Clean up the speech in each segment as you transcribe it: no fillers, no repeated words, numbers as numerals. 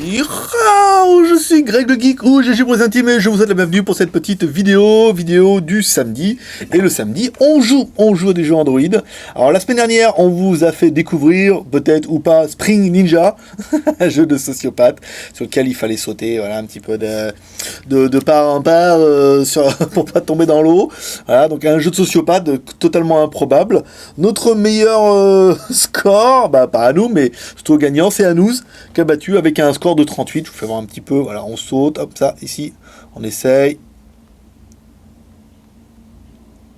Je suis Greg le Geek ou GG pour les intimes et je vous souhaite la bienvenue pour cette petite vidéo du samedi. Et le samedi, on joue à des jeux Android. Alors la semaine dernière, on vous a fait découvrir, peut-être ou pas, Spring Ninja, un jeu de sociopathe sur lequel il fallait sauter, voilà, un petit peu de part en part pour pas tomber dans l'eau. Voilà, donc un jeu de sociopathe totalement improbable. Notre meilleur score, pas à nous, mais surtout au gagnant, c'est Anouz qui a battu avec un score de 38. Je vous fais voir un petit peu. Voilà, on saute, hop, ça, ici, on essaye.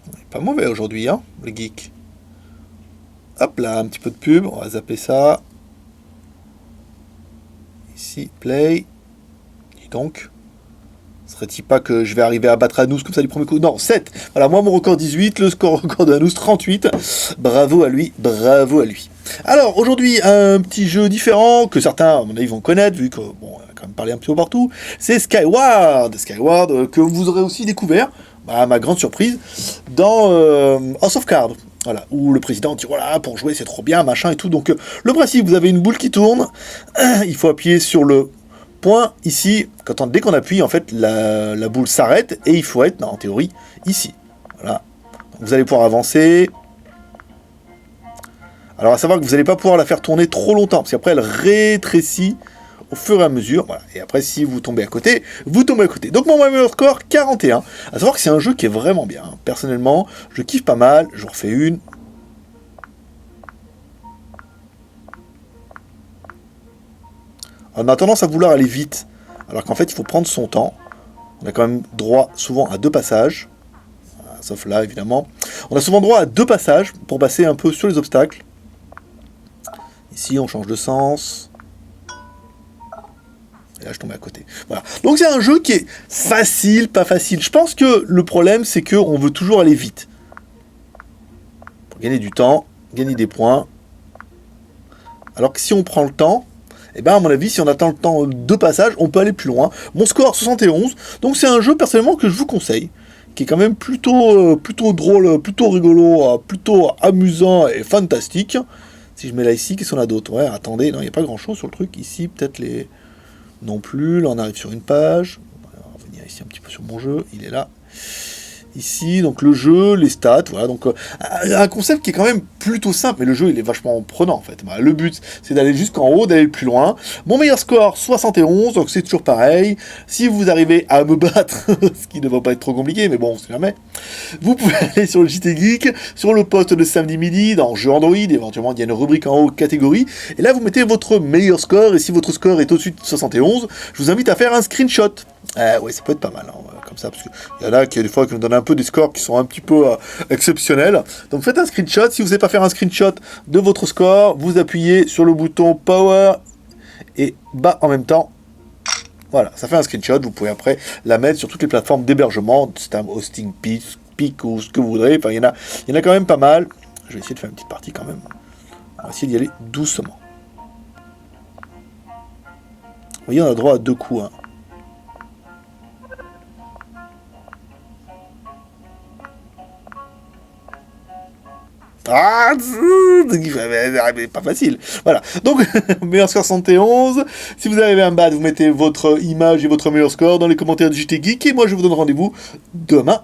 On est pas mauvais aujourd'hui, hein, les geeks. Hop là, un petit peu de pub, on va zapper ça. Ici, play. Dis donc. Serait-il pas que je vais arriver à battre Anouz comme ça du premier coup? Non, 7. Voilà, moi mon record 18, le record de Anouz 38. Bravo à lui, bravo à lui. Alors, aujourd'hui, un petit jeu différent que certains, à mon avis, vont connaître, vu que, bon, on a quand même parlé un petit peu partout. C'est Skyward. Skyward, que vous aurez aussi découvert, à ma grande surprise, dans House of Cards. Voilà, où le président dit, voilà, pour jouer, c'est trop bien, machin et tout. Donc, le principe, vous avez une boule qui tourne, il faut appuyer sur le point ici, dès qu'on appuie, en fait, la boule s'arrête, et il faut être, en théorie, ici. Voilà. Donc, vous allez pouvoir avancer. Alors, à savoir que vous n'allez pas pouvoir la faire tourner trop longtemps, parce qu'après, elle rétrécit au fur et à mesure. Voilà. Et après, si vous tombez à côté, vous tombez à côté. Donc, mon meilleur score, 41. À savoir que c'est un jeu qui est vraiment bien. Personnellement, je kiffe pas mal. Je refais une. On a tendance à vouloir aller vite, alors qu'en fait, il faut prendre son temps. On a quand même droit souvent à 2 passages. Voilà, sauf là, évidemment. On a souvent droit à 2 passages pour passer un peu sur les obstacles. Ici, on change de sens. Et là, je tombe à côté. Voilà. Donc, c'est un jeu qui est facile, pas facile. Je pense que le problème, c'est qu'on veut toujours aller vite. Pour gagner du temps, gagner des points. Alors que si on prend le temps, et à mon avis, si on attend le temps de passage, on peut aller plus loin. Mon score, 71. Donc, c'est un jeu, personnellement, que je vous conseille. Qui est quand même plutôt drôle, plutôt rigolo, plutôt amusant et fantastique. Si je mets là ici, qu'est-ce qu'on a d'autre? Ouais, attendez, non, il n'y a pas grand-chose sur le truc. Ici, peut-être les... Non plus, là, on arrive sur une page. On va revenir ici un petit peu sur mon jeu. Il est là. Ici, donc le jeu, les stats, voilà, donc un concept qui est quand même plutôt simple, mais le jeu il est vachement prenant en fait. Voilà, le but c'est d'aller jusqu'en haut, d'aller plus loin. Mon meilleur score, 71, donc c'est toujours pareil. Si vous arrivez à me battre, ce qui ne va pas être trop compliqué, mais bon, on sait jamais, vous pouvez aller sur le JT Geek, sur le post de samedi midi, dans Jeux Android, éventuellement il y a une rubrique en haut, catégorie, et là vous mettez votre meilleur score, et si votre score est au-dessus de 71, je vous invite à faire un screenshot. Ouais, ça peut être pas mal, hein, comme ça, parce qu'il y en a qui, des fois, qui nous donnent un peu des scores qui sont un petit peu exceptionnels. Donc faites un screenshot. Si vous ne savez pas faire un screenshot de votre score, vous appuyez sur le bouton Power et bas en même temps. Voilà, ça fait un screenshot. Vous pouvez après la mettre sur toutes les plateformes d'hébergement, Stam, Hosting, Peak ou ce que vous voudrez. Enfin, il y en a quand même pas mal. Je vais essayer de faire une petite partie quand même. On va essayer d'y aller doucement. Vous voyez, on a droit à 2 coups, hein. Mais pas facile. Voilà. Donc, meilleur score 71. Si vous avez un bad, vous mettez votre image et votre meilleur score dans les commentaires du JT Geek. Et moi, je vous donne rendez-vous demain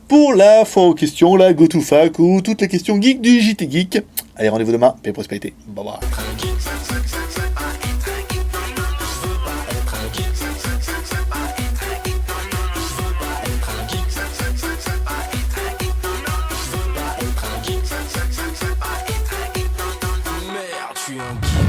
pour la foire aux questions, la GoToFac ou toutes les questions geeks du JT Geek. Allez, rendez-vous demain. Paix et prospérité. Bye bye. Tu es un geek.